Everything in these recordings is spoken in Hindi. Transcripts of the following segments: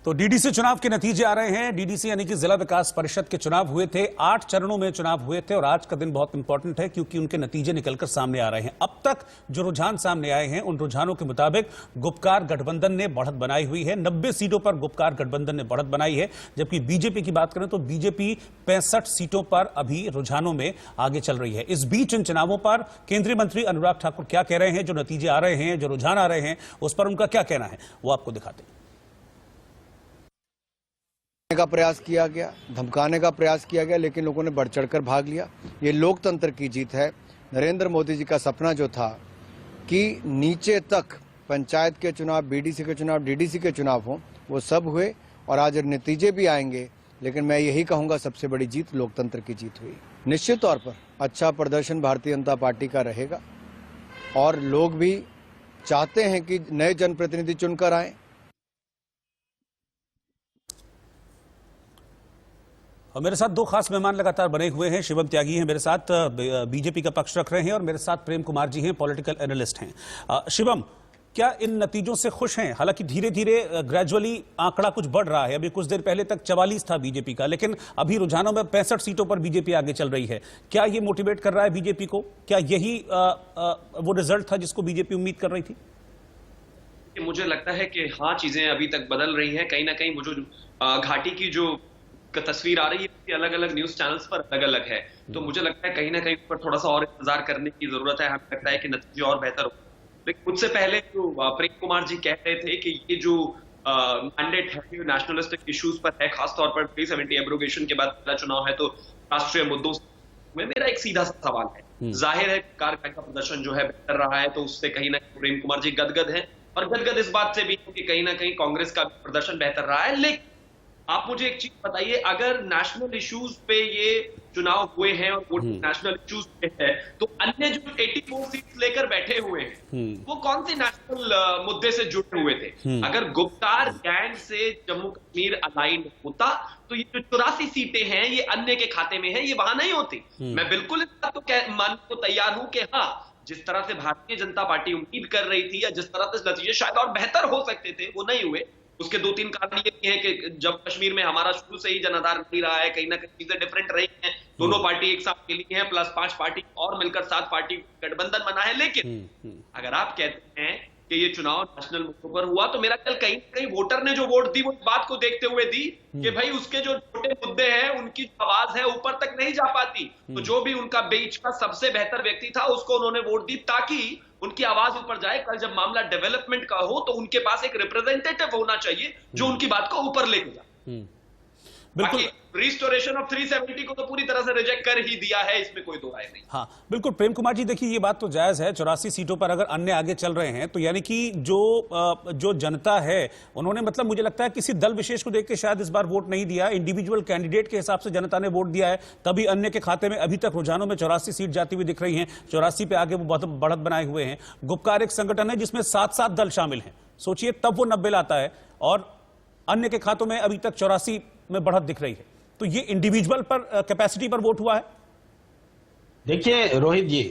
तो डीडीसी चुनाव के नतीजे आ रहे हैं। डीडीसी यानी कि जिला विकास परिषद के चुनाव हुए थे, 8 चरणों में चुनाव हुए थे और आज का दिन बहुत इंपॉर्टेंट है क्योंकि उनके नतीजे निकलकर सामने आ रहे हैं। अब तक जो रुझान सामने आए हैं उन रुझानों के मुताबिक गुपकार गठबंधन ने बढ़त बनाई हुई है। 90 सीटों पर गुपकार गठबंधन ने बढ़त बनाई है, जबकि बीजेपी की बात करें तो बीजेपी 65 सीटों पर अभी रुझानों में आगे चल रही है। इस बीच इन चुनावों पर केंद्रीय मंत्री अनुराग ठाकुर क्या कह रहे हैं, जो नतीजे आ रहे हैं, जो रुझान आ रहे हैं, उस पर उनका क्या कहना है, वो आपको दिखाते हैं। का प्रयास किया गया, धमकाने का प्रयास किया गया, लेकिन लोगों ने बढ़ चढ़कर भाग लिया। ये लोकतंत्र की जीत है। नरेंद्र मोदी जी का सपना जो था कि नीचे तक पंचायत के चुनाव, बीडीसी के चुनाव, डीडीसी के चुनाव हों, वो सब हुए और आज नतीजे भी आएंगे। लेकिन मैं यही कहूंगा, सबसे बड़ी जीत लोकतंत्र की जीत हुई। निश्चित तौर पर अच्छा प्रदर्शन भारतीय जनता पार्टी का रहेगा और लोग भी चाहते हैं कि नए जनप्रतिनिधि चुनकर आए। और मेरे साथ दो खास मेहमान लगातार बने हुए हैं। शिवम त्यागी हैं मेरे साथ, बीजेपी का पक्ष रख रहे हैं, और मेरे साथ प्रेम कुमार जी हैं, पॉलिटिकल एनालिस्ट हैं। शिवम, क्या इन नतीजों से खुश हैं? हालांकि धीरे धीरे ग्रेजुअली आंकड़ा कुछ बढ़ रहा है। अभी कुछ देर पहले तक 44 था बीजेपी का, लेकिन अभी रुझानों में 65 सीटों पर बीजेपी आगे चल रही है। क्या ये मोटिवेट कर रहा है बीजेपी को? क्या यही वो रिजल्ट था जिसको बीजेपी उम्मीद कर रही थी? मुझे लगता है कि हाँ, चीजें अभी तक बदल रही हैं। कहीं ना कहीं वो जो घाटी की जो तस्वीर आ रही है अलग अलग न्यूज चैनल्स पर अलग अलग है, तो मुझे लगता है कहीं ना कहीं पर थोड़ा सा और इंतजार करने की जरूरत है। हमें लगता है कि नतीजे और बेहतर हो। लेकिन उससे पहले जो प्रेम कुमार जी कह रहे थे कि ये जो मैंडेट है नेशनलिस्टिक इश्यूज पर है, खासतौर पर 370 एब्रोगेशन के बाद पहला चुनाव है, तो राष्ट्रीय मुद्दों में मेरा एक सीधा सा सवाल है। जाहिर है कारगिल का प्रदर्शन जो है बेहतर रहा है, तो उससे कहीं ना कहीं प्रेम कुमार जी गदगद हैं, और गदगद इस बात से भी कि कहीं ना कहीं कांग्रेस का प्रदर्शन बेहतर रहा है। लेकिन आप मुझे एक चीज बताइए, अगर नेशनल इश्यूज पे ये चुनाव हुए हैं और वोटिंग नेशनल इश्यूज पे है, तो अन्य जो 84 सीट्स लेकर बैठे हुए हैं वो कौन से नेशनल मुद्दे से जुड़े हुए थे? अगर गुप्कार गैंग से जम्मू कश्मीर अलाइन होता तो ये जो 84 सीटें हैं ये अन्य के खाते में है, ये वहां नहीं होती। मैं बिल्कुल इस बात को मानने को तैयार हूं कि हाँ, जिस तरह से भारतीय जनता पार्टी उम्मीद कर रही थी या जिस तरह से नतीजे शायद और बेहतर हो सकते थे, वो नहीं हुए। उसके 2-3 कारण ये भी है कि जम्मू कश्मीर में हमारा शुरू से ही जनाधार नहीं रहा है, कहीं ना कहीं चीजें डिफरेंट रही हैं। दोनों पार्टी एक साथ मिली हैं, प्लस 5 पार्टी और मिलकर 7 पार्टी गठबंधन बना है। लेकिन अगर आप कहते हैं कि ये चुनाव नेशनल मुद्दों पर हुआ, तो मेरा ख्याल कहीं कहीं वोटर ने जो वोट दी वो इस बात को देखते हुए दी कि भाई उसके जो छोटे मुद्दे हैं उनकी आवाज है ऊपर तक नहीं जा पाती, तो जो भी उनका बीच का सबसे बेहतर व्यक्ति था उसको उन्होंने वोट दी ताकि उनकी आवाज ऊपर जाए। कल जब मामला डेवलपमेंट का हो तो उनके पास एक रिप्रेजेंटेटिव होना चाहिए जो उनकी बात को ऊपर लेके जाए। बिल्कुल, रिस्टोरेशन ऑफ 370 को तो पूरी तरह से रिजेक्ट कर ही दिया है, इसमें कोई दो राय नहीं। हाँ बिल्कुल प्रेम कुमार जी, देखिए ये बात तो जायज है, 84 सीटों पर अगर अन्य आगे चल रहे हैं तो यानी कि जो जनता है उन्होंने, मतलब मुझे लगता है किसी दल विशेष को देख के शायद इस बार वोट नहीं दिया, इंडिविजुअल कैंडिडेट के हिसाब से जनता ने वोट दिया है, तभी अन्य के खाते में अभी तक रुझानों में 84 सीट जाती हुई दिख रही हैं। 84 पे आगे वो बढ़त बनाए हुए हैं। गुपकार एक संगठन है जिसमें 7-7 दल शामिल हैं, सोचिए तब वो 90 लाता है और अन्य के खातों में अभी तक 84 में बढ़त दिख रही है। तो ये इंडिविजुअल पर कैपेसिटी पर वोट हुआ है। देखिए रोहित जी,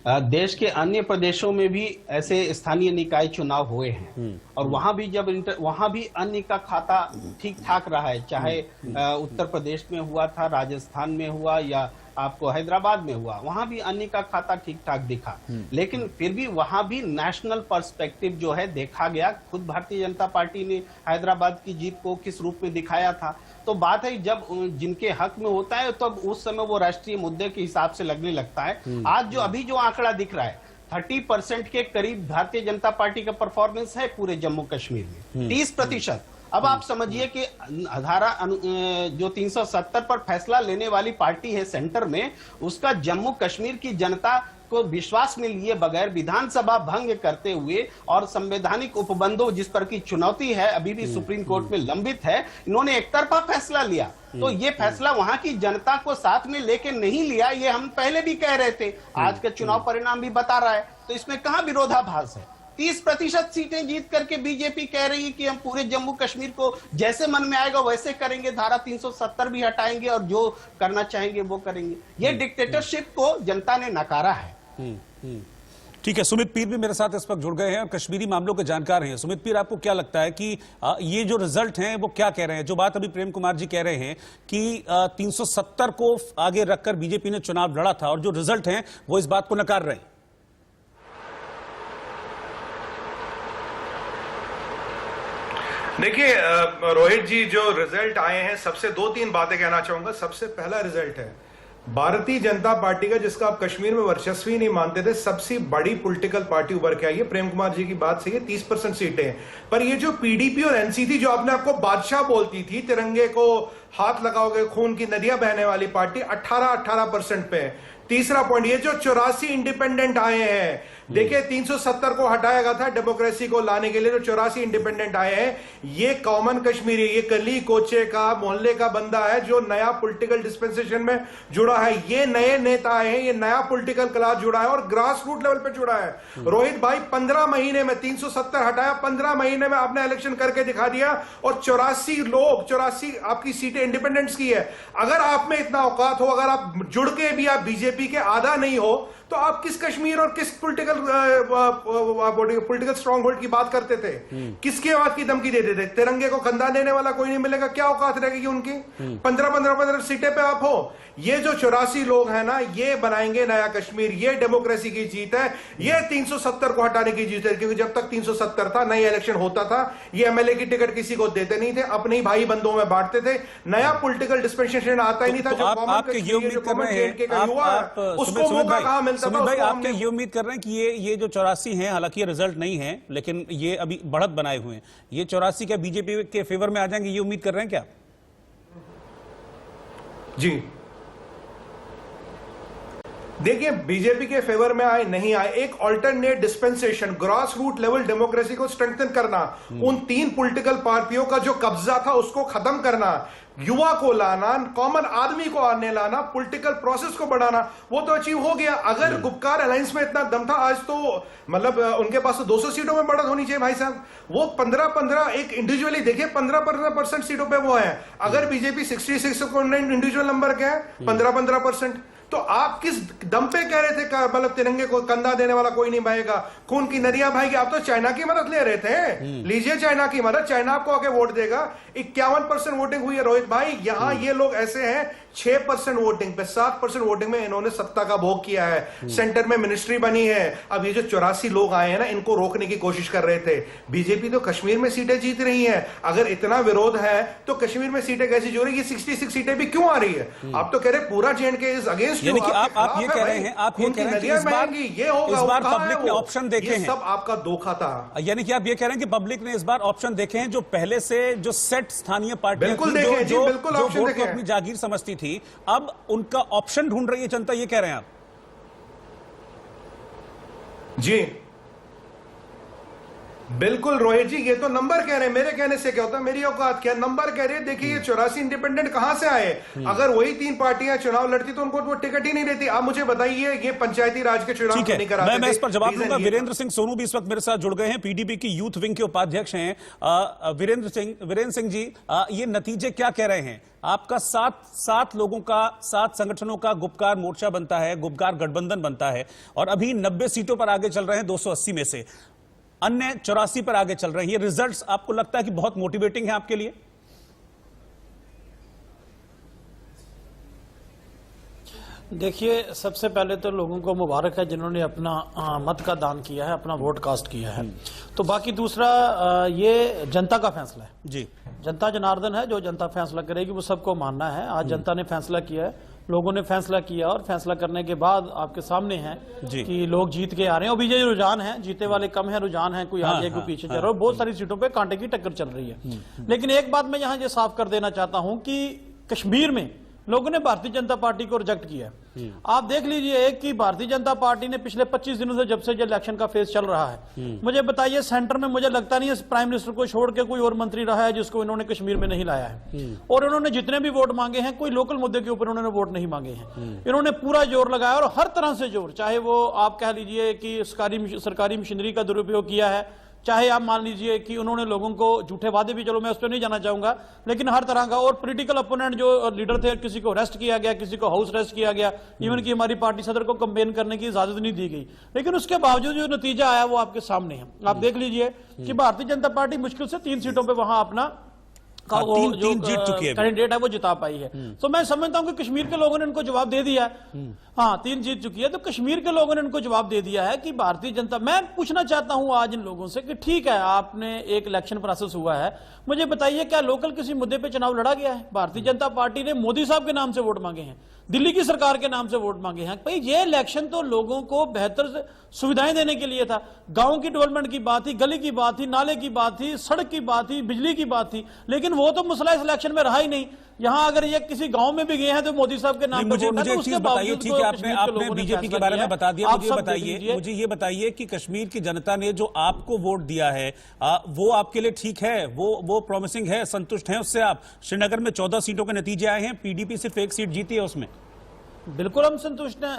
देश के अन्य प्रदेशों में भी ऐसे स्थानीय निकाय चुनाव हुए हैं और वहां भी वहां भी अन्य का खाता ठीक ठाक रहा है, चाहे उत्तर प्रदेश में हुआ था, राजस्थान में हुआ या आपको हैदराबाद में हुआ, वहां भी अन्य का खाता ठीक ठाक दिखा। लेकिन फिर भी वहां भी नेशनल पर्सपेक्टिव जो है देखा गया। खुद भारतीय जनता पार्टी ने हैदराबाद की जीत को किस रूप में दिखाया था। तो बात है जब जिनके हक में होता है तब उस समय वो राष्ट्रीय मुद्दे के हिसाब से लगने लगता है। आज जो अभी जो आंकड़ा दिख रहा है 30% के करीब भारतीय जनता पार्टी का परफॉर्मेंस है पूरे जम्मू कश्मीर में, 30%। अब आप समझिए कि धारा जो 370 पर फैसला लेने वाली पार्टी है सेंटर में, उसका जम्मू कश्मीर की जनता को विश्वास में लिए बगैर विधानसभा भंग करते हुए और संवैधानिक उपबंधों जिस पर की चुनौती है अभी भी सुप्रीम कोर्ट में लंबित है, इन्होंने एक तरफा फैसला लिया। तो ये फैसला वहां की जनता को साथ में लेके नहीं लिया, ये हम पहले भी कह रहे थे, आज का चुनाव परिणाम भी बता रहा है। तो इसमें कहां विरोधाभास है? 30% सीटें जीत करके बीजेपी कह रही है कि हम पूरे जम्मू कश्मीर को जैसे मन में आएगा वैसे करेंगे, धारा 370 भी हटाएंगे और जो करना चाहेंगे वो करेंगे। ये डिक्टेटरशिप को जनता ने नकारा है। ठीक है, सुमित पीर भी मेरे साथ इस वक्त जुड़ गए हैं और कश्मीरी मामलों के जानकार हैं। सुमित पीर, आपको क्या लगता है कि ये जो रिजल्ट हैं वो क्या कह रहे हैं? जो बात अभी प्रेम कुमार जी कह रहे हैं कि 370 को आगे रखकर बीजेपी ने चुनाव लड़ा था और जो रिजल्ट हैं वो इस बात को नकार रहे हैं। देखिए रोहित जी, जो रिजल्ट आए हैं, सबसे 2-3 बातें कहना चाहूंगा। सबसे पहला रिजल्ट है भारतीय जनता पार्टी का, जिसका आप कश्मीर में वर्चस्वी नहीं मानते थे, सबसे बड़ी पॉलिटिकल पार्टी उभर के आई है। प्रेम कुमार जी की बात सही है, 30% सीटें हैं, पर ये जो पीडीपी और एनसीपी जो अपने आपको बादशाह बोलती थी, तिरंगे को हाथ लगाओगे खून की नदियां बहने वाली पार्टी, 18% पे है। तीसरा पॉइंट, ये जो 84 इंडिपेंडेंट आए हैं, देखिए 370 को हटाया गया था डेमोक्रेसी को लाने के लिए, जो 84 इंडिपेंडेंट आए हैं, ये कॉमन कश्मीरी, ये कली कोचे का मोहल्ले का बंदा है जो नया पॉलिटिकल डिस्पेंसेशन में जुड़ा है। ये नए नेता आए हैं, ये नया पॉलिटिकल क्लास जुड़ा है और ग्रास रूट लेवल पे जुड़ा है। रोहित भाई, 15 महीने में 370 हटाया, 15 महीने में आपने इलेक्शन करके दिखा दिया और 84 आपकी सीटें इंडिपेंडेंट्स की है। अगर आप में इतना औकात हो, अगर आप जुड़ के भी आप बीजेपी के आधा नहीं हो, तो आप किस कश्मीर और किस पॉलिटिकल स्ट्रॉन्ग होल्ड की बात करते थे? किसकी आवाज की धमकी देते थे? तिरंगे को कंधा देने वाला कोई नहीं मिलेगा, क्या औकात रहेगी उनकी? 15 सीटें पे आप हो। ये जो 84 लोग हैं ना, ये बनाएंगे नया कश्मीर, ये डेमोक्रेसी की जीत है, ये 370 को हटाने की जीत है। क्योंकि जब तक 370 था, नई इलेक्शन होता था, ये एमएलए की टिकट किसी को देते नहीं थे, अपने ही भाई बंधुओं में बांटते थे, नया पॉलिटिकल डिस्पेंसेशन आता ही नहीं था। जो कॉमन कश्मीर, जो कॉमन जेएनके का युवा है, उसको मौका कहां मिलता था? भाई, आपके ये उम्मीद कर रहे हैं कि ये जो 84 हैं, हालांकि ये रिजल्ट नहीं है, लेकिन ये अभी बढ़त बनाए हुए हैं, ये 84 क्या बीजेपी के फेवर में आ जाएंगे, ये उम्मीद कर रहे हैं क्या? जी देखिए, बीजेपी के फेवर में आए नहीं आए, एक alternate dispensation, grass root level democracy को स्ट्रेंथन करना, उन 3 पॉलिटिकल पार्टियों का जो कब्जा था उसको खत्म करना, युवा को लाना, कॉमन आदमी को आने लाना, पॉलिटिकल प्रोसेस को बढ़ाना, वो तो अचीव हो गया। अगर गुपकार अलायंस में इतना दम था, आज तो मतलब उनके पास तो 200 सीटों में बढ़त होनी चाहिए भाई साहब। वो 15 एक इंडिविजुअली देखिए 15% सीटों पे वो है। अगर बीजेपी 66 इंडिविजुअल नंबर के है, 15%, तो आप किस दम पे कह रहे थे? मतलब तिरंगे को कंधा देने वाला कोई नहीं बहेगा, खून की नदियां बहेगी। आप तो चाइना की मदद ले रहे थे, लीजिए चाइना की मदद, चाइना आपको आके वोट देगा। 51% वोटिंग हुई है रोहित भाई। यहां ये लोग ऐसे हैं 6% वोटिंग पे, 7% वोटिंग में इन्होंने सत्ता का भोग किया है, सेंटर में मिनिस्ट्री बनी है। अब ये जो 84 लोग आए हैं ना, इनको रोकने की कोशिश कर रहे थे। बीजेपी तो कश्मीर में सीटें जीत रही है, अगर इतना विरोध है तो कश्मीर में सीटें कैसी जो रही है? 66 सीटें भी क्यों आ रही है? आप तो कह रहे पूरा जेएनके इज अगेंस्ट यू। आप ये कह रहे हैं, आप ये कह रहे हैं कि इस बार पब्लिक ने ऑप्शन देखे हैं, सब आपका धोखा था। यानी कि आप ये कह रहे हैं कि पब्लिक ने इस बार ऑप्शन देखे हैं, जो पहले से जो सेट स्थानीय पार्टियां बिल्कुल थी, देखे, जो बिल्कुल ऑप्शन वोट देखे को अपनी जागीर समझती थी, अब उनका ऑप्शन ढूंढ रही है जनता, ये कह रहे हैं आप? जी बिल्कुल रोहित जी, ये तो नंबर कह रहे हैं, मेरे कहने से क्या होता है? मेरी औकात क्या? नंबर कह रहे हैं। देखिए ये 84 इंडिपेंडेंट कहां से आए? अगर वही 3 पार्टियां चुनाव लड़ती तो उनको वो टिकट ही नहीं देती। आप मुझे बताइए, ये पंचायती राज के चुनाव नहीं कराते। मैं इस पर जवाब दूंगा। वीरेंद्र सिंह सोनू भी इस वक्त मेरे साथ जुड़ गए हैं, पीडीपी की यूथ विंग के उपाध्यक्ष हैं। वीरेंद्र सिंह जी, ये नतीजे क्या कह रहे हैं? आपका 7 लोगों का, 7 संगठनों का गुपकार मोर्चा बनता है, गुपकार गठबंधन बनता है और अभी 90 सीटों पर आगे चल रहे हैं, 280 में से अन्य 84 पर आगे चल रहे हैं। ये रिजल्ट्स आपको लगता है कि बहुत मोटिवेटिंग है आपके लिए? देखिए, सबसे पहले तो लोगों को मुबारक है जिन्होंने अपना मत का दान किया है, अपना वोट कास्ट किया है। तो बाकी दूसरा, ये जनता का फैसला है जी, जनता जनार्दन है, जो जनता फैसला करेगी वो सबको मानना है। आज जनता ने फैसला किया है, लोगों ने फैसला किया और फैसला करने के बाद आपके सामने है कि लोग जीत के आ रहे हैं। अभी ये रुझान है, जीते वाले कम है, रुझान है, कोई आगे कोई पीछे चल रहा है, बहुत सारी सीटों पे कांटे की टक्कर चल रही है। लेकिन एक बात मैं यहाँ ये साफ कर देना चाहता हूं कि कश्मीर में लोगों ने भारतीय जनता पार्टी को रिजेक्ट किया है। आप देख लीजिए कि भारतीय जनता पार्टी ने पिछले 25 दिनों से, जब से जो इलेक्शन का फेज चल रहा है, मुझे बताइए सेंटर में मुझे लगता नहीं है प्राइम मिनिस्टर को छोड़ के कोई और मंत्री रहा है जिसको इन्होंने कश्मीर में नहीं लाया है। और इन्होंने जितने भी वोट मांगे हैं, कोई लोकल मुद्दे के ऊपर उन्होंने वोट नहीं मांगे हैं। इन्होंने पूरा जोर लगाया और हर तरह से जोर, चाहे वो आप कह लीजिए कि सरकारी मशीनरी का दुरुपयोग किया है, चाहे आप मान लीजिए कि उन्होंने लोगों को झूठे वादे भी, चलो मैं उस पर नहीं जाना चाहूंगा, लेकिन हर तरह का, और पॉलिटिकल अपोनेंट जो लीडर थे, किसी को अरेस्ट किया गया, किसी को हाउस अरेस्ट किया गया, इवन कि हमारी पार्टी सदर को कैंपेन करने की इजाजत नहीं दी गई। लेकिन उसके बावजूद जो नतीजा आया वो आपके सामने है। आप देख लीजिए कि भारतीय जनता पार्टी मुश्किल से 3 सीटों पर वहां अपना तीन जीत चुकी है, कैंडिडेट है वो जिता पाई है। तो मैं समझता हूं कि कश्मीर के लोगों ने इनको जवाब दे दिया है। हाँ, 3 जीत चुकी है, तो कश्मीर के लोगों ने इनको जवाब दे दिया है कि भारतीय जनता, मैं पूछना चाहता हूं आज इन लोगों से कि ठीक है, आपने एक इलेक्शन प्रोसेस हुआ है, मुझे बताइए क्या लोकल किसी मुद्दे पे चुनाव लड़ा गया है? भारतीय जनता पार्टी ने मोदी साहब के नाम से वोट मांगे हैं, दिल्ली की सरकार के नाम से वोट मांगे हैं। भाई ये इलेक्शन तो लोगों को बेहतर सुविधाएं देने के लिए था। गांव की डेवलपमेंट की बात थी, गली की बात थी, नाले की बात थी, सड़क की बात थी, बिजली की बात थी, लेकिन वो तो मसला इस इलेक्शन में रहा ही नहीं। यहां अगर ये किसी गांव में भी गए हैं तो मोदी साहब के नाम पे मुझे वोट है, तो एक उसके चीज बताइए, बावजूद ठीक तो है, कश्मीर के आपने लोगों ने बीजेपी के फैसला बारे में किया। बता दिया। आप मुझे सब देख बताइए, लीजिए। मुझे ये बताइए कि कश्मीर की जनता ने जो आपको वोट दिया है वो आपके लिए ठीक है, वो प्रॉमिसिंग है, संतुष्ट हैं उससे आप? श्रीनगर में 14 सीटों के नतीजे आए हैं, पीडीपी सिर्फ 1 सीट जीती है उसमें। बिल्कुल हम संतुष्ट हैं।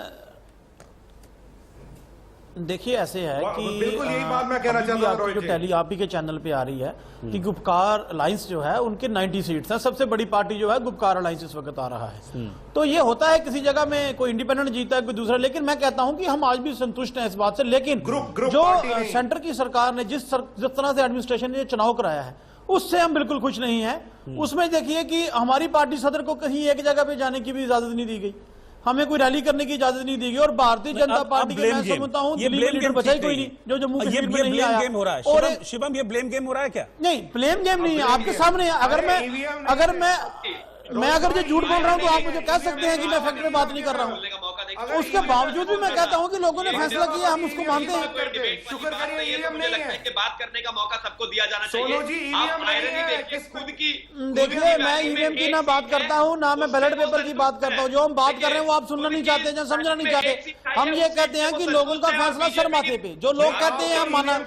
देखिए ऐसे है कि बिल्कुल यही बात मैं कहना चाहता हूं, रोहित जो जी। टैली आप ही के चैनल पे आ रही है कि गुपकार अलायंस जो है उनके 90 सीट्स हैं, सबसे बड़ी पार्टी जो है गुपकार अलायंस इस वक्त आ रहा है। तो ये होता है किसी जगह में कोई इंडिपेंडेंट जीता है, कोई दूसरा, लेकिन मैं कहता हूं कि हम आज भी संतुष्ट हैं इस बात से। लेकिन ग्रुप जो पार्टी नहीं। सेंटर की सरकार ने जिस तरह से एडमिनिस्ट्रेशन ने चुनाव कराया है उससे हम बिल्कुल खुश नहीं है। उसमें देखिए कि हमारी पार्टी सदर को कहीं एक जगह पे जाने की भी इजाजत नहीं दी गई, हमें कोई रैली करने की इजाजत नहीं दी गई, और भारतीय जनता पार्टी के मैं समझता हूं दिल्ली में लीडर बचा ही कोई नहीं जो जम्मू कश्मीर में नहीं आया। गेम हो रहा है। और शिवम, ये ब्लेम गेम हो रहा है क्या? नहीं, ब्लेम गेम नहीं है, आपके सामने है। अगर मैं अगर ये झूठ बोल रहा हूं तो आप मुझे कह सकते हैं कि मैं फैक्ट में बात नहीं कर रहा हूं। उसके बावजूद भी मैं कहता हूं कि लोगों ने फैसला किया, हम उसको मानते हैं। शुक्र करिए ईवीएम नहीं है कि बात करने का मौका सबको दिया जाना चाहिए। सोनू जी, ईवीएम आप नहीं irony है, देखिए, खुद की देखिए, मैं ईवीएम की ना बात करता हूं, ना मैं बैलेट पेपर की बात करता हूं। जो हम बात कर रहे हैं वो आप सुनना नहीं चाहते या समझना नहीं चाहते। हम ये कहते हैं कि लोगों का फैसला सर माथे पे, जो लोग कहते हैं हम माना।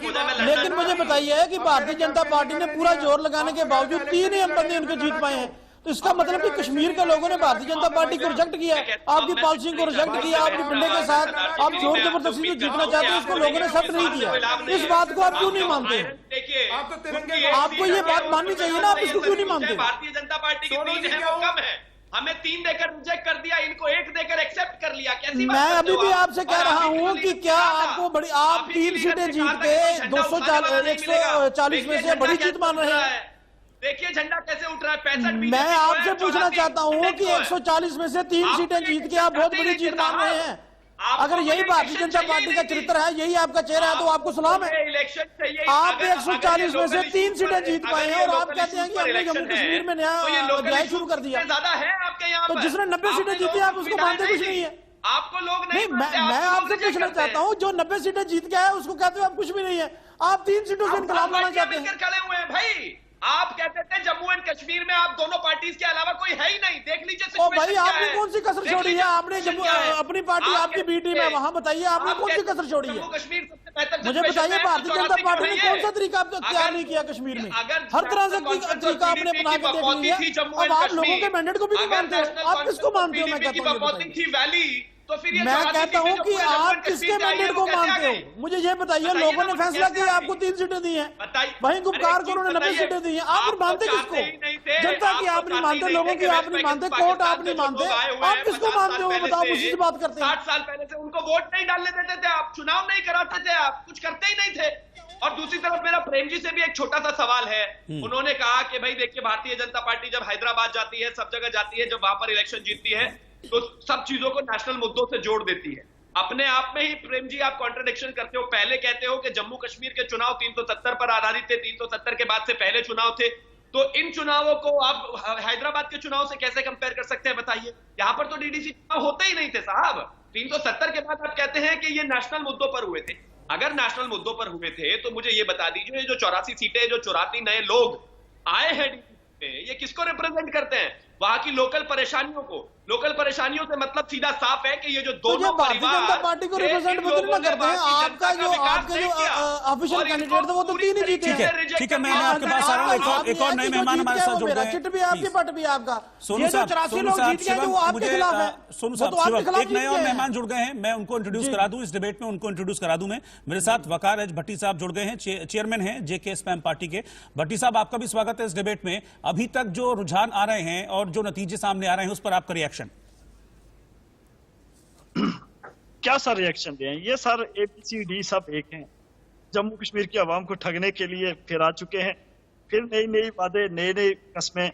लेकिन मुझे बताइए कि भारतीय जनता पार्टी ने पूरा जोर लगाने के बावजूद 3 ही बंदे उनके जीत पाए हैं। तो इसका मतलब कि कश्मीर के लोगों ने भारतीय जनता पार्टी को रिजेक्ट किया, आपकी पॉलिसी को रिजेक्ट किया, आपके डंडे के साथ आप जोर जबरदस्ती से जीतना चाहते हैं, उसको लोगों ने एक्सेप्ट नहीं किया। इस बात को आप क्यों नहीं मानते? आप तो तिरंगे, आपको ये बात माननी चाहिए ना, आप इसको क्यों नहीं मानते? भारतीय जनता पार्टी की 3 है वो कम है, हमें 3 देकर रिजेक्ट कर दिया, इनको 1 देकर एक्सेप्ट कर लिया। कैसी बात मैं करते अभी हो भी आप? आपसे कह रहा हूं कि क्या आपको बड़ी, आप 3 सीटें जीत के 140 में से बड़ी जीत मान रहे हैं। देखिए झंडा कैसे उठ रहा है, 65 मैं आपसे पूछना चाहता हूं कि 140 में से 3 सीटें जीत के आप बहुत बड़ी जीत मान रहे हैं। अगर यही भारतीय जनता पार्टी का चरित्र है, यही आपका चेहरा है, तो आपको सलाम है। इलेक्शन चाहिए। आप 140 में से 3 सीटें जीत पाए हैं और आप कहते हैं कि हमने जम्मू कश्मीर में नया शुरू कर दिया। ज्यादा है आपके यहाँ, तो जिसने 90 सीटें जीती आप उसको मानते कुछ नहीं है। आपको लोग नहीं, मैं आपसे पूछना चाहता हूं, जो 90 सीटें जीत गया है उसको कहते हो आप कुछ भी नहीं है। आप 3 सीटों से इनकलाब लाना चाहते हैं। खड़े हुए हैं भाई। आप कहते थे जम्मू एंड कश्मीर में आप दोनों पार्टीज के अलावा कोई है ही नहीं। देख लीजिए ओ भाई, आपने कौन सी कसर छोड़ी है? आपने जम्मू अपनी पार्टी आपकी बी टीम है, वहां बताइए आपने कौन सी कसर छोड़ी है? जम्मू कश्मीर सबसे बेहतर मुझे बताइए, भारतीय जनता पार्टी ने कौन सा तरीका तैयार नहीं किया कश्मीर में? हर तरह से तरीका आपने बना के देख लिया। अब आप लोगों के मैंडेट को भी नहीं मानते हो। आप किसको मानते हो? मैं कहता हूँ, तो फिर ये मैं कहता हूं कि आप किसके मैंडेट को मानते हो? मुझे ये बताइए, लोगों ने फैसला किया, आपको 3 सीटें दी हैं, वहीं गुपकार को उन्होंने 90 सीटें दी हैं। आप फिर मानते किसको? जनता की आप नहीं मानते, लोगों की आप नहीं मानते, कोर्ट आप नहीं मानते, आप किसको मानते हो? बताओ, मुझसे बात करते हैं। 60 साल पहले से उनको वोट नहीं डालने देते थे आप, चुनाव नहीं कराते थे आप, कुछ करते ही नहीं थे। और दूसरी तरफ मेरा प्रेम जी से भी एक छोटा सा सवाल है। उन्होंने कहा कि भाई देखिए, भारतीय जनता पार्टी जब हैदराबाद जाती है, सब जगह जाती है, जब वहां पर इलेक्शन जीतती है तो सब चीजों को नेशनल मुद्दों से जोड़ देती है। अपने आप में ही प्रेम जी आप कॉन्ट्रडिक्शन करते हो। पहले कहते हो कि जम्मू कश्मीर के चुनाव 370 पर आधारित थे, 370 के बाद से पहले चुनाव थे, तो इन चुनावों को आप हैदराबाद के चुनाव से कैसे कंपेयर कर सकते हैं? बताइए। यहां पर तो डीडीसी चुनाव होते ही नहीं थे साहब। 370 के बाद आप कहते हैं कि ये नेशनल मुद्दों पर हुए थे। अगर नेशनल मुद्दों पर हुए थे तो मुझे ये बता दीजिए, जो 84 सीटें, जो 84 नए लोग आए हैं, ये किसको रिप्रेजेंट करते हैं? वहां की लोकल परेशानियों को, लोकल परेशानियों से मतलब सीधा साफ है कि ये जो तो ये दोनों भारतीय जनता परिवार पार्टी को इन रिप्रेजेंट लोगों ना ने करते हैं। भारतीय आपका जनता जो का विकास आपके नहीं जो किया। ऑफिशियल और इनको कैंडिडेट थे वो तो पूरी तीन ही तरीके जीते से हैं। reject ठीक है, मैं किया। आपके पास आ रहा हूं। एक और नए मेहमान हमारे साथ जुड़ गए हैं। चिट भी आपकी Please. पट भी आपका। सोनू ये जो साहब, 84 सोनू लोग साहब, जीत गए जो शिवम, वो आपके मुझे, खिलाफ है। सोनू वो साहब, तो आपके शिवम, खिलाफ एक नए जीत और गए हैं। मेहमान जुड़ गए हैं, मैं उनको इंट्रोड्यूस जी। करा दूं इस डिबेट में, उनको इंट्रोड्यूस करा दूं मैं। मेरे साथ वकार एच भट्टी साहब जुड़ गए हैं, चेयरमैन हैं जेके स्पैम पार्टी के। भट्टी साहब, आपका भी स्वागत है इस डिबेट में। अभी तक जो रुझान आ रहे हैं और जो नतीजे सामने आ रहे हैं उस पर आपका रिएक्शन। क्या सर रिएक्शन दें? ये सर ABCD सब एक हैं। जम्मू कश्मीर की आवाम को ठगने के लिए फिर आ चुके हैं, फिर नई नई वादे, नई नई कस्में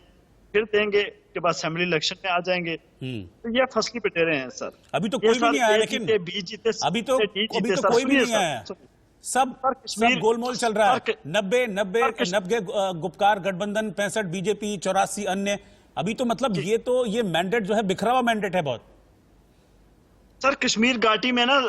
फिर देंगे, के बाद असेंबली इलेक्शन में आ जाएंगे। तो ये फसली पिटेरे हैं सर। अभी तो ये कोई भी सर नहीं आया, A लेकिन जीते, B जीते, अभी तो सर, कोई भी सुनिए नहीं सर, आया। सुनिए। सब सर, कश्मीर- गोलमोल चल रहा है। सर, 90 गुपकार गठबंधन, 65 बीजेपी, 84 अन्य। अभी तो मतलब ये मैंडेट जो है बिखरा हुआ मैंडेट है बहुत। सर कश्मीर घाटी में ना,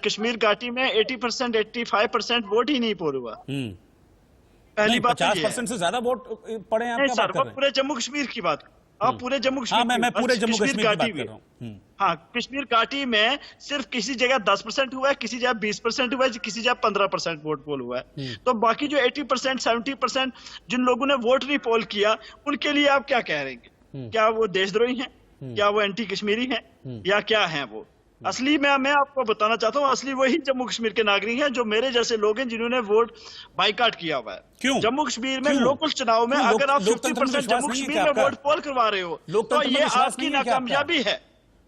कश्मीर घाटी में 80%, 85% वोट ही नहीं पोल हुआ। पहली नहीं, बात तो ये है। 50% से ज्यादा वोट पड़े हैं। आप नहीं क्या सर, बात कर वो रहे हैं? पूरे जम्मू कश्मीर की बात, आप पूरे जम्मू कश्मीर हाँ, की मैं बात- पूरे जम्मू कश्मीर की बात घाटी कर में। रहा हूँ। हाँ, कश्मीर घाटी में सिर्फ किसी जगह 10% हुआ है, किसी जगह 20% हुआ है, किसी जगह 15% वोट पोल हुआ है। तो बाकी जो 80%, 70% जिन लोगों ने वोट नहीं पोल किया, उनके लिए आप क्या कह रहे हैं? क्या वो देशद्रोही हैं? क्या वो एंटी कश्मीरी हैं? या क्या हैं वो? असली में मैं आपको बताना चाहता हूँ, असली वही जम्मू कश्मीर के नागरिक हैं जो मेरे जैसे लोग हैं जिन्होंने वोट बाइकाट किया हुआ है। क्यों? जम्मू कश्मीर में क्यों? लोकल चुनाव में क्यों? अगर आप लोकतंत्र में 50% विश्वास जम्मू नहीं है कश्मीर क्या में आपका? वोट पोल करवा रहे हो, तो लोकतंत्र में ये विश्वास आपकी नहीं है क्या आपका? नाकामयाबी है।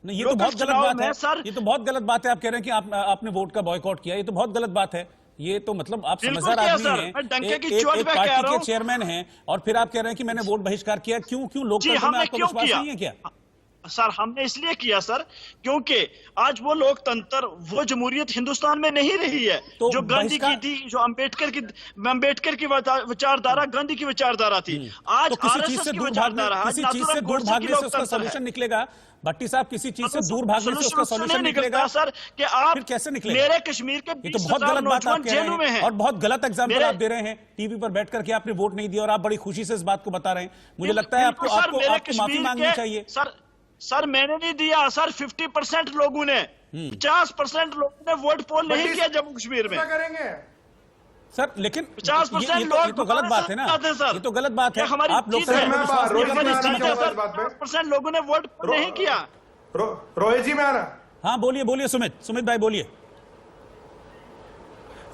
नहीं, ये तो बहुत गलत चुनाव बात में है सर, ये तो बहुत गलत बात है। आप कह रहे हैं कि आपने वोट का बॉयकॉट किया, ये तो बहुत गलत बात है। ये तो मतलब आप बिल्कुल समझदार किया आदमी सर, हैं, मैं डंके की एक चोट पे कह पार्टी रहा के हूं। चेयरमैन हैं और फिर आप कह रहे हैं कि मैंने वोट बहिष्कार किया। क्यों जी, लोकतंत्र में हमने आपको क्यों विश्वास किया? नहीं है क्या? सर हमने इसलिए किया सर, क्योंकि आज वो लोकतंत्र, वो जमहूरियत हिंदुस्तान में नहीं रही है तो जो गांधी की थी, जो अंबेडकर की विचारधारा, गांधी की विचारधारा थी। आज तो किसी चीज RSS से की दूर विचारधारा, भागने, आज किसी चीज से नाथुराम दूर गोडसे की भागने से उसका लोकतंत्र है। सोल्यूशन निकलेगा। भट्टी साहब, किसी चीज से दूर भागने से उसका सोल्यूशन सोल्यूशन नहीं निकलेगा सर कि आप फिर कैसे निकलेगा? मेरे कश्मीर के ये तो 20,000 बहुत गलत बात आप नौजवान कह रहे जेलों में हैं हैं और बहुत गलत एग्जाम्पल मेरे- आप दे रहे हैं टीवी पर बैठ करके। आपने वोट नहीं दिया और आप बड़ी खुशी से इस बात को बता रहे हैं। मुझे लगता है बिल्कुल सर, मेरे आपको माफी कश्मीर मांगनी के- चाहिए। सर मैंने नहीं दिया सर, 50% लोगों ने, 50% लोगों ने वोट पोल नहीं किया जम्मू कश्मीर में। क्या करेंगे? सर लेकिन 50% ये लोग तो गलत बात है ना, ये तो गलत बात है। ये हमारी आप लोग जीत है। मैं विश्वास नहीं रोहित करते। में आना जीत है चाहूंगा सर, इस बात पे। 50% लोगों ने वोट पोल नहीं किया। रोहित जी में आना, हाँ बोलिए सुमित भाई बोलिए।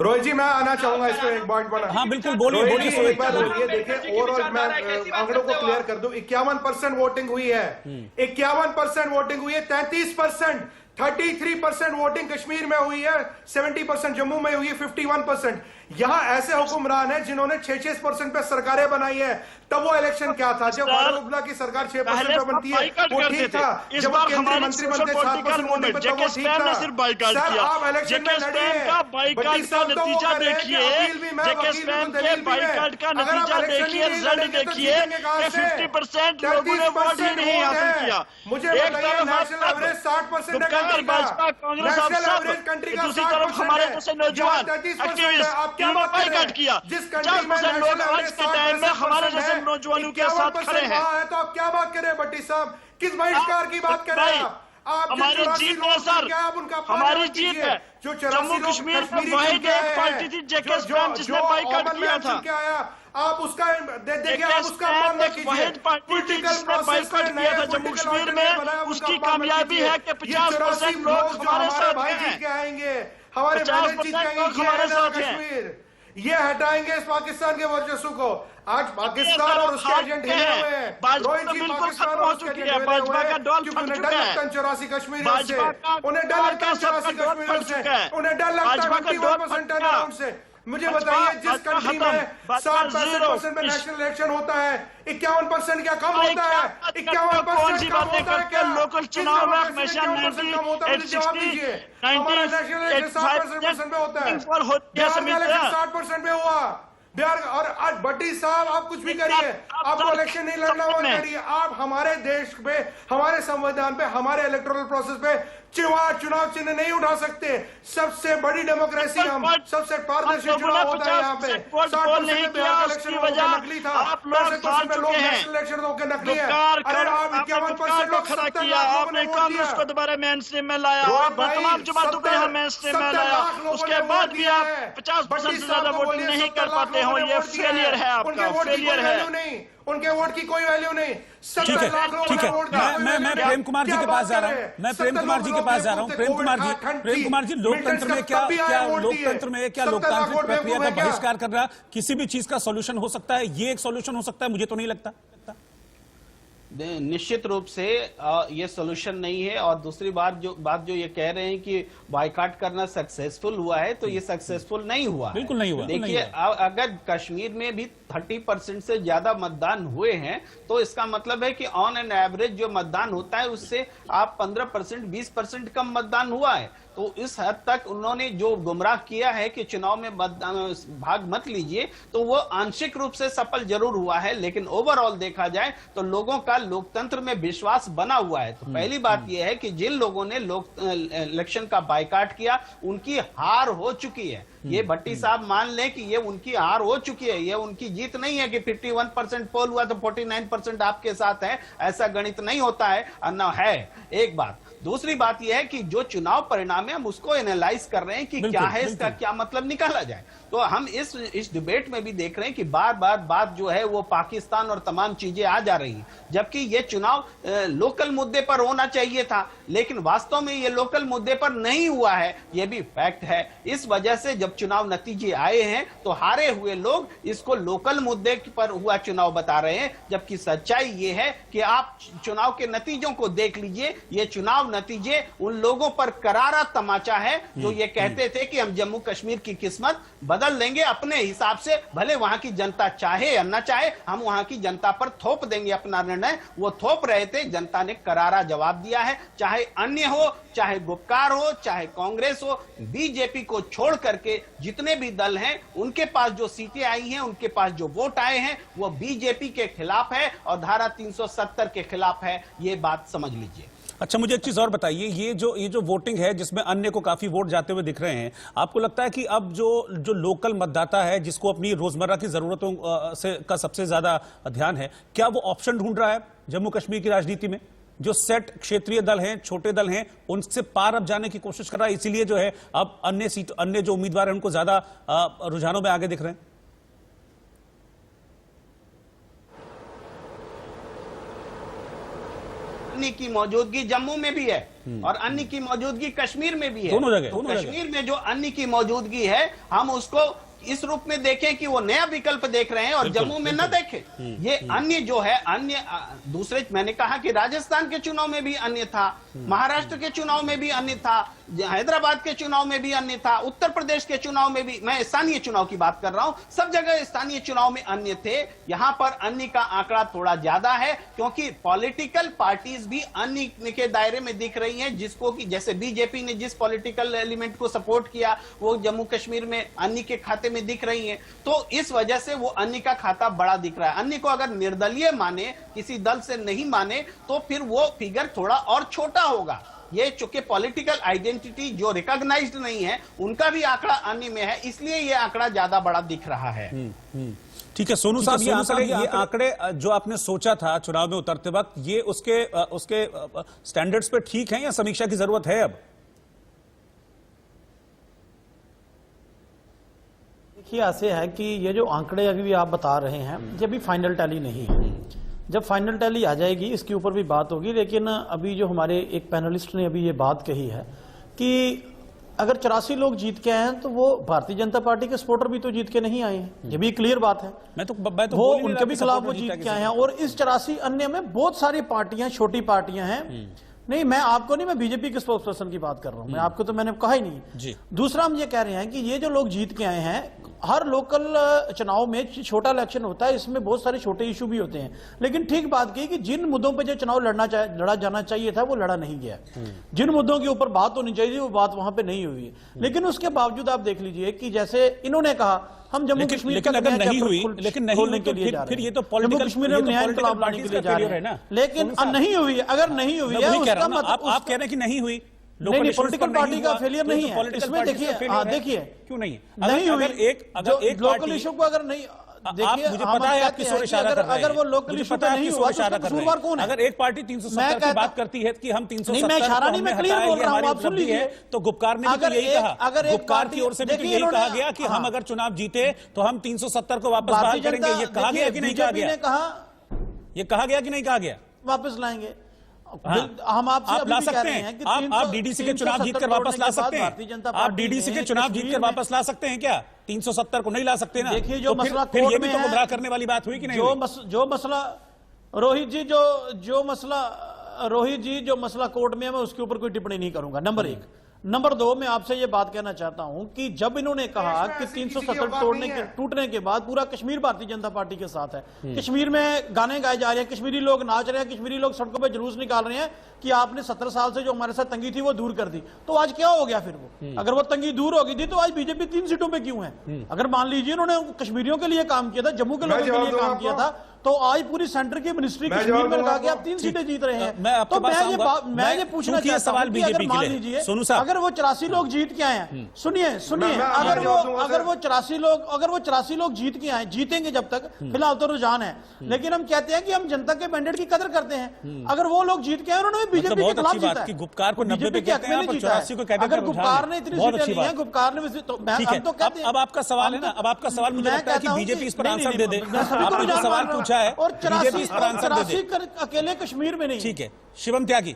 रोहित जी मैं आना चाहूंगा इस पे एक पॉइंट बना। हाँ बिल्कुल बोलिए रोहित बोलिए जी सुमित। एक बार बोलिए, देखिए कैसी ओवरऑल मैं विचारधारा है, कैसी बात आंकड़ों करते को हो क्लियर आप? कर दूं। 51% वोटिंग हुई है, 51% वोटिंग हुई है, 33%, 33% वोटिंग कश्मीर में हुई है, 70% जम्मू में हुई है, 51%। यहां ऐसे हुक्मरान हैं जिन्होंने 6% पे सरकारें बनाई है। तब वो इलेक्शन क्या था? जब फारूक अब्दुल्ला की सरकार 6% पे बनती है वो ठीक था। इस जब बार केंद्रीय हमारी मंत्री सोशल बनते 7% पॉलिटिकल वोटिंग पे मूवमेंट तब वो जेके ठीक स्पैम ने था। सिर्फ बाइकाट सर, किया। आप इलेक्शन जेके में लड़िए। स्पैम का बाइकाट बट्टी का साहब तो वो नतीजा कर रहे हैं कि देखिए, अपील भी मैं, जेके वकील भी स्पैम हूं, के दलील भी मैं। बाइकाट का अगर आप नतीजा इलेक्शन देखिए, नहीं रिजल्ट लड़ेंगे तो देखिए जीतेंगे कहां कि से? 50% लोगों ने वोट ही नहीं हासिल किया। मुझे एक बताइए, तरफ नेशनल एवरेज 60% है गुप्ता कंट्री का। भाजपा, कांग्रेस और नेशनल सब, एवरेज कंट्री का दूसरी 60% तरफ हमारे है। जैसे नौजवान 33% एक्टिविस्ट, है। आप क्या क्या बात कर रहे बाइकाट हैं? किया? जिस कंट्री में 50% लोग आज के टाइम में हमारे जैसे नौजवानों के साथ खड़े हैं। है तो आप क्या बात कर रहे हैं भट्टी साहब? किस बहिष्कार की बात कर रहे हैं आप जो हमारी 84 जीत लोग है सर, क्या आप उनका अपमान हमारी मत जीत कीजिए। है। जो 84 जम्मू लोग कश्मीर में कश्मीरी वाहिद चुन के एक आए पार्टी हैं, थी जेके स्पैम जिसने बाइकाट ओमन किया मैन था। चुन के आया, आप उसका देखिए, जेके आप उसका अपमान मत स्पैम एक कीजिए। वाहिद पार्टी थी जिसने बाइकाट किया था जम्मू कश्मीर में, उसकी कामयाबी है कि 50% लोग हमारे साथ भाई जीत के हैं। आएंगे, हमारे 50% बहनें जीत के आएंगे। लोग ये हमारे है ना साथ हैं। कश्मीर, ये हटाएंगे इस पाकिस्तान के वर्चस्व को। आज पाकिस्तान और उसके एजेंट हिले हुए हैं। भाजपा रोहित जी, बिल्कुल पाकिस्तान खत्म और हो उसके चुकी एजेंट है, हिले भाजपा हुए का हैं, डॉल क्योंकि फट उन्हें चुका डर है। लगता है 84 कश्मीरियों से, भाजपा का उन्हें डर लगता है 84 डॉल कश्मीरियों फट से, चुका है। उन्हें डर लगता है भाजपा का 21% डॉल टर्नअराउंड से। मुझे बताइए, जिस भाजपा कंट्री खत्म, में भाजपा 60-65% में नेशनल इलेक्शन होता है, 51% क्या कम होता है? कौन 51% सी कम बातें होता है करते क्या? हैं? लोकल किस चुनाव में डेमोक्रेसी हमेशा 51% कम होता है? मुझे जवाब दीजिए। हमारा नेशनल इलेक्शन 60% पे होता है। बिहार का इलेक्शन 60% पे हुआ। बिहार और आज भट्टी साहब आप कुछ भी करिए, आपको इलेक्शन नहीं लड़ना होगा करिए। आप हमारे देश पे, हमारे संविधान पे, हमारे इलेक्टोरल प्रोसेस पे चुनाव चिन्ह नहीं उठा सकते। सबसे बड़ी डेमोक्रेसी हम, सबसे पारदर्शी चुनाव होता है यहाँ पे। 60% बिहार का इलेक्शन नकली था, 65% लोग नेशनल इलेक्शन होकर नकली है। अरे आप 51% लोग खड़ा किया, आपने कांग्रेस को दोबारा मेन स्ट्रीम में लाया, तमाम जमातों को यहाँ मेन स्ट्रीम में लाया, उसके बाद भी आप 50% से ज्यादा वोटिंग नहीं कर पाते हो। ये फेलियर है आपका, फेलियर है। उनके वोट की कोई वैल्यू नहीं। ठीक है, मैं प्रेम कुमार जी के पास जा रहा हूँ, मैं प्रेम कुमार जी के पास जा रहा हूँ। प्रेम कुमार जी, लोकतंत्र में क्या लोकतांत्रिक प्रक्रिया का बहिष्कार करना किसी भी चीज का सॉल्यूशन हो सकता है? ये एक सॉल्यूशन हो सकता है? मुझे तो नहीं लगता। निश्चित रूप से ये सॉल्यूशन नहीं है। और दूसरी बात जो ये कह रहे हैं कि बायकॉट करना सक्सेसफुल हुआ है, तो ये सक्सेसफुल नहीं हुआ है। बिल्कुल नहीं हुआ। देखिए, अगर कश्मीर में भी 30% से ज्यादा मतदान हुए हैं, तो इसका मतलब है कि ऑन एन एवरेज जो मतदान होता है उससे आप 15% 20% कम मतदान हुआ है। तो इस हद तक उन्होंने जो गुमराह किया है कि चुनाव में भाग मत लीजिए, तो वो आंशिक रूप से सफल जरूर हुआ है, लेकिन ओवरऑल देखा जाए तो लोगों का लोकतंत्र में विश्वास बना हुआ है। तो पहली बात यह है कि जिन लोगों ने इलेक्शन का बायकॉट किया, उनकी हार हो चुकी है। ये भट्टी साहब मान लें कि ये उनकी हार हो चुकी है, ये उनकी जीत नहीं है कि 51% पोल हुआ तो 49% आपके साथ है। ऐसा गणित नहीं होता है, अन्ना है। एक बात। दूसरी बात यह है कि जो चुनाव परिणाम है हम उसको एनालाइज कर रहे हैं कि क्या है, इसका क्या मतलब निकाला जाए। तो हम इस डिबेट में भी देख रहे हैं कि बार बार बात जो है वो पाकिस्तान और तमाम चीजें आ जा रही हैं, जबकि ये चुनाव लोकल मुद्दे पर होना चाहिए था, लेकिन वास्तव में ये लोकल मुद्दे पर नहीं हुआ है, ये भी फैक्ट है। इस वजह से जब चुनाव नतीजे आए हैं तो हारे हुए लोग इसको लोकल मुद्दे पर हुआ चुनाव बता रहे हैं, जबकि सच्चाई ये है कि आप चुनाव के नतीजों को देख लीजिए। ये चुनाव नतीजे उन लोगों पर करारा तमाचा है जो ये कहते थे कि हम जम्मू कश्मीर की किस्मत बदल लेंगे अपने हिसाब से, भले वहां की जनता चाहे या न चाहे, हम वहां की जनता पर थोप देंगे अपना निर्णय। वो थोप रहे थे, जनता ने करारा जवाब दिया है। चाहे अन्य हो, चाहे गुपकार हो, चाहे कांग्रेस हो, बीजेपी को छोड़ करके जितने भी दल हैं, उनके पास जो सीटें आई हैं, उनके पास जो वोट आए हैं, वो बीजेपी के खिलाफ है और धारा 370 के खिलाफ है। ये बात समझ लीजिए। अच्छा, मुझे एक चीज और बताइए, ये जो वोटिंग है जिसमें अन्य को काफी वोट जाते हुए दिख रहे हैं, आपको लगता है कि अब जो लोकल मतदाता है जिसको अपनी रोजमर्रा की जरूरतों का सबसे ज्यादा ध्यान है, क्या वो ऑप्शन ढूंढ रहा है जम्मू कश्मीर की राजनीति में? जो सेट क्षेत्रीय दल हैं, छोटे दल हैं, उनसे पार अब जाने की कोशिश कर रहा है, इसीलिए जो है अब अन्य जो उम्मीदवार हैं उनको ज्यादा रुझानों में आगे दिख रहे हैं। अन्य की मौजूदगी जम्मू में भी है और अन्य की मौजूदगी कश्मीर में भी है। दोनों जगह। कश्मीर में जो अन्य की मौजूदगी है, हम उसको इस रूप में देखें कि वो नया विकल्प देख रहे हैं और जम्मू में न देखें। ये अन्य जो है, अन्य दूसरे, मैंने कहा कि राजस्थान के चुनाव में भी अन्य था, महाराष्ट्र के चुनाव में भी अन्य था, हैदराबाद के चुनाव में भी अन्य था, उत्तर प्रदेश के चुनाव में भी, मैं स्थानीय चुनाव की बात कर रहा हूं, सब जगह स्थानीय चुनाव में अन्य थे। यहां पर अन्य का आंकड़ा थोड़ा ज्यादा है क्योंकि पॉलिटिकल पार्टीज भी अन्य के दायरे में दिख रही हैं, जिसको कि जैसे बीजेपी ने जिस पॉलिटिकल एलिमेंट को सपोर्ट किया वो जम्मू कश्मीर में अन्य के खाते में दिख रही हैं। तो इस वजह से वो अन्य का खाता बड़ा दिख रहा है। अन्य को अगर निर्दलीय माने, किसी दल से नहीं माने, तो फिर वो फिगर थोड़ा और छोटा होगा। ये चूंकि पॉलिटिकल आइडेंटिटी जो रिकॉग्नाइज्ड नहीं है, उनका भी आंकड़ा अन्य में है, इसलिए ये आंकड़ा ज्यादा बड़ा दिख रहा है। ठीक है सोनू साहब, ये आंकड़े जो आपने सोचा था चुनाव में उतरते वक्त, ये उसके स्टैंडर्ड्स पे ठीक है या समीक्षा की जरूरत है? अब देखिए, ऐसे है कि ये जो आंकड़े अभी आप बता रहे हैं, ये अभी फाइनल टैली नहीं है। जब फाइनल टैली आ जाएगी इसके ऊपर भी बात होगी, लेकिन अभी जो हमारे एक पैनलिस्ट ने अभी ये बात कही है कि अगर 84 लोग जीत के आए हैं तो वो भारतीय जनता पार्टी के सपोर्टर भी तो जीत के नहीं आए हैं, ये भी क्लियर बात है। मैं तो वो उनके भी खिलाफ वो जीत के आए हैं। और इस 84 अन्य में बहुत सारी पार्टियां, छोटी पार्टियां हैं। नहीं, मैं आपको नहीं, मैं बीजेपी के स्पोक्स पर्सन की बात कर रहा हूं, मैं आपको तो मैंने कहा ही नहीं। दूसरा, हम ये कह रहे हैं कि ये जो लोग जीत के आए हैं, हर लोकल चुनाव में छोटा इलेक्शन होता है, इसमें बहुत सारे छोटे इशू भी होते हैं, लेकिन ठीक बात की कि जिन मुद्दों पे जो चुनाव लड़ा जाना चाहिए था वो लड़ा नहीं गया। जिन मुद्दों के ऊपर बात होनी चाहिए वो बात वहां पे नहीं हुई। लेकिन उसके बावजूद आप देख लीजिए कि जैसे इन्होंने कहा हम जम्मू कश्मीर लेकिन अगर नहीं हुई, लेकिन नहीं हुई तो फिर ये तो पॉलिटिकल कश्मीर में न्याय इनकलाब लाने के लिए जा रहे हैं, लेकिन नहीं हुई। अगर नहीं हुई है उसका मतलब आप कह रहे हैं कि नहीं हुई, लोकल इश्यूज पॉलिटिकल पर नहीं पार्टी का हुआ, फेलियर तो ये नहीं तो है पॉलिटिकल इसमें। पार्टी देखिए का failure है। देखिए क्यों नहीं नहीं हुई। अगर एक लोकल पार्टी, इशू को अगर नहीं आप देखिए, मुझे हम पता है आप कहते किस हैं ओर कि इशारा कर रहे हैं, अगर वो लोकल मुझे इशू पता पे है आप नहीं किस हुआ ओर तो इशारा उसका कर रहे कसूरवार हैं। कौन है? अगर एक पार्टी 370 की बात करती है कि हम 370 नहीं, मैं इशारा नहीं, मैं क्लियर बोल रहा हूं, आप सुन लीजिए। तो गुपकार ने भी तो अगर यही एक- कहा, अगर एक गुपकार की ओर से भी तो देखिए यही कहा इन्होंने- गया कि हम हाँ। अगर चुनाव जीते तो हम 370 को वापस बहाल भारतीय करेंगे। ये कहा गया कि नहीं कहा बीजेपी गया? ने कहा ये कहा गया कि नहीं कहा गया? वापस लाएंगे। हाँ। हम आपसे आप अभी ला भी कह सकते रहे हैं हैं कि आप डीडीसी के चुनाव जीतकर वापस ला सकते भारतीय जनता हैं। आप पार्टी डीडीसी के ने चुनाव कश्मीर जीतकर में- वापस ला सकते हैं क्या? 370 को नहीं ला सकते ना? देखिए, जो तो फिर मसला ये कोर्ट भी में तो है, गुमराह करने वाली बात हुई कि नहीं हुई? जो मसला रोहित जी जो मसला रोहित जी जो मसला कोर्ट में है, मैं उसके ऊपर कोई टिप्पणी नहीं करूंगा, नंबर एक। नंबर दो, मैं आपसे ये बात कहना चाहता हूं कि जब इन्होंने कहा कि 370 टूटने के बाद पूरा कश्मीर भारतीय जनता पार्टी के साथ है, कश्मीर में गाने गाए जा रहे हैं, कश्मीरी लोग नाच रहे हैं, कश्मीरी लोग सड़कों पे जुलूस निकाल रहे हैं कि आपने 17 साल से जो हमारे साथ तंगी थी वो दूर कर दी। तो आज क्या हो गया फिर वो? अगर वो तंगी दूर हो गई थी तो आज बीजेपी 3 सीटों पे क्यों है? अगर मान लीजिए उन्होंने कश्मीरियों के लिए काम किया था, जम्मू के लोगों के लिए काम किया था, तो आज पूरी सेंटर की मिनिस्ट्री कश्मीर में लगा के आप 3 सीटें जीत रहे हैं। मैं आपके तो पास आऊंगा। मैं ये पूछना चूंकि ये चाहता सवाल हूं कि अगर बीजेपी के मान लिए, लीजिए सोनू साहब। अगर वो 84 लोग जीत के आए हैं, सुनिए मैं अगर वो 84 लोग जीत के आए, जीतेंगे जब तक, फिलहाल तो रुझान है, लेकिन हम कहते हैं कि हम जनता के मैंडेट की कदर करते हैं। अगर वो लोग जीत के आए, उन्होंने बीजेपी के बहुत खिलाफ अच्छी बात जीता कि है, गुपकार को 90 पे बीजेपी के हक कहते में हैं, नहीं आप जीता 84 को कहते है। हैं अगर कि रुझान गुपकार है। ने इतनी बहुत सीटें अच्छी ली हैं, बात। गुपकार ने तो ठीक है, हम तो कहते हैं, अब आपका सवाल है ना, अब आपका सवाल मुझे मैं लगता है कि कहता हूं बीजेपी इस पर नहीं, आंसर नहीं, दे दे। मैं सभी को आपने जो रुझान सवाल मान रहा हूं। पूछा है, और बीजेपी इस पर आंसर दे दे। 84 अकेले कश्मीर में नहीं। ठीक है, शिवम त्यागी।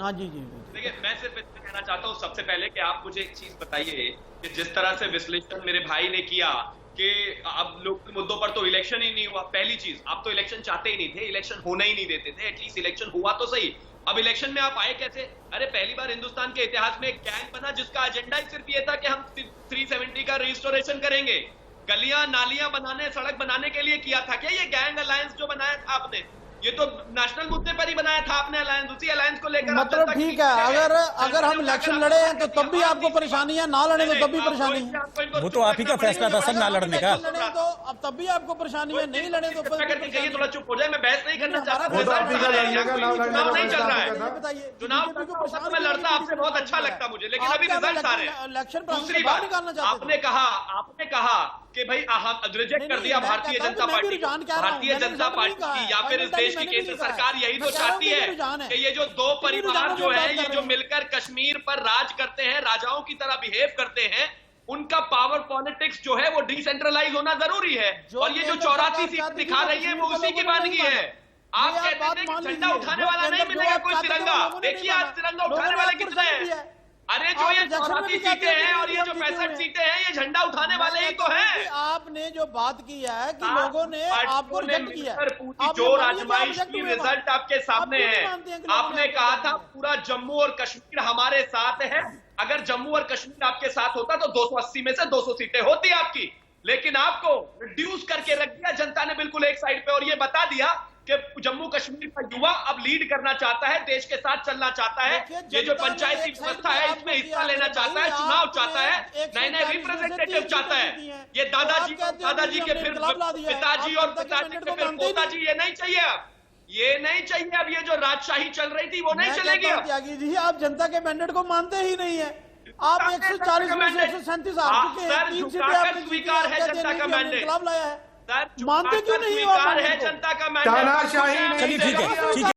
हाँ जी। देखिए, मैं सिर्फ इतना कहना चाहता हूँ सबसे पहले कि आप मुझे एक चीज बताइए कि जिस तरह से विश्लेषण मेरे भाई ने किया कि अब लोकल मुद्दों पर तो इलेक्शन ही नहीं हुआ। पहली चीज, आप तो इलेक्शन चाहते ही नहीं थे, इलेक्शन होना ही नहीं देते थे, एटलीस्ट इलेक्शन हुआ तो सही। अब इलेक्शन में आप आए कैसे? अरे पहली बार हिंदुस्तान के इतिहास में एक गैंग बना जिसका एजेंडा ही सिर्फ ये था कि हम 370 का रिस्टोरेशन करेंगे। गलियां नालियां बनाने, सड़क बनाने के लिए किया था क्या ये गैंग अलायंस जो बनाया था आपने? ये तो नेशनल मुद्दे पर ही बनाया था आपने अलायंस, उसी अलायंस को लेकर मतलब ठीक है, अगर हम इलेक्शन लड़े हैं तो तब भी आपको परेशानी है, ना लड़े तो तब भी परेशानी है। वो तो आप ही का फैसला था सब ना लड़ने का। लड़े तो अब तब भी आपको परेशानी है, नहीं लड़े तो थोड़ा चुप हो जाए, मैं बहस नहीं करना चाहता। वो तो आप ही का लड़ने का, ना लड़ने का चुनाव नहीं चल रहा फैसला है। बताइए, चुनाव में लड़ता आपसे बहुत अच्छा लगता मुझे, लेकिन अभी रिजल्ट आ रहे हैं। इलेक्शन दूसरी बाहर बात, निकालना चाहते आपने कहा कि भाई हम रिजेक्ट कर दिया भारतीय जनता पार्टी को। भारतीय जनता पार्टी की या फिर इस देश की केंद्र सरकार यही तो चाहती है कि ये जो दो परिवार जो है, ये जो मिलकर कश्मीर पर राज करते हैं, राजाओं की तरह बिहेव करते हैं, उनका पावर पॉलिटिक्स जो है वो डिसेंट्रलाइज होना जरूरी है। और ये जो 84 सीट दिखा रही है वो उसी की वानगी है। आप कहते थे कि झंडा उठाने वाला नहीं मिलेगा कोई तिरंगा, देखिए आज तिरंगा उठाने वाले कितने हैं। अरे जो ये 84 सीटें हैं और ये जो 65 सीटें हैं, ये झंडा उठाने वाले ही तो हैं। आपने जो बात की है कि लोगों ने आपको रिजेक्ट किया है, पूरी जोर आजमाइश की रिजल्ट आपके सामने है। आपने कहा था पूरा जम्मू और कश्मीर हमारे साथ है। अगर जम्मू और कश्मीर आपके साथ होता तो 280 में से 200 सीटें होती आपकी, लेकिन आपको रिड्यूस करके रख दिया जनता ने बिल्कुल एक साइड पे, और ये बता दिया कि जम्मू कश्मीर का युवा अब लीड करना चाहता है, देश के साथ चलना चाहता है। ये जो पंचायती व्यवस्था है इसमें हिस्सा लेना चाहता है, चुनाव चाहता है, नए नए रिप्रेजेंटेटिव चाहता है। ये दादाजी के फिर पिताजी और पिताजी के फिर पोताजी, ये नहीं चाहिए अब, ये नहीं चाहिए अब। ये जो राजशाही चल रही थी वो नहीं चलेगी अब। त्यागी जी, आप जनता के मैंडेट को मानते ही नहीं है। आप 140 में से 137 आ चुके हैं, 3 सीटें आपने स्वीकार है जनता का मैंडेट, इनकलाब लाया है, सर मानते क्यों नहीं हो आप है जनता का मैंडेट। तानाशाही नहीं चलिए ठीक है।